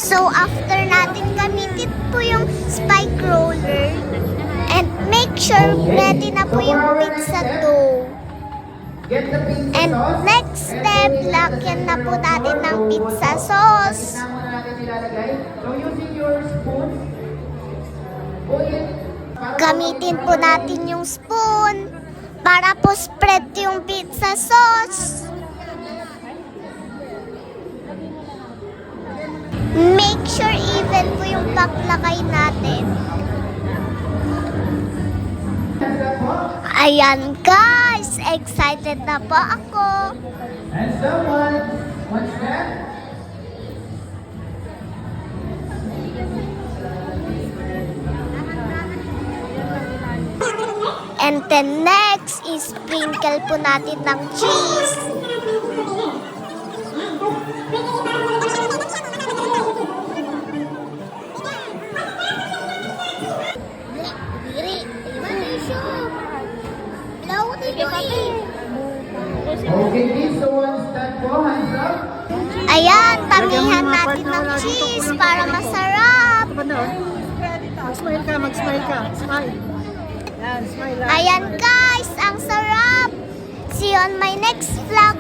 So, after natin gamitin po yung spike roller, and make sure ready na po yung pizza dough. And next step, lagyan na po natin ng pizza sauce. Gamitin po natin yung spoon para po spread yung pizza sauce. Make sure even po yung paglagay natin. Ayan guys, excited na po ako. And someone, what's that? And then next is sprinkle po natin ng cheese. Okay, please, someone stand po, hands up. Ayan, tamihan natin ng cheese para masarap. Mag-smile ka, mag-smile ka. Smile. Yan, smile lang. Ayan guys, ang sarap. See you on my next vlog.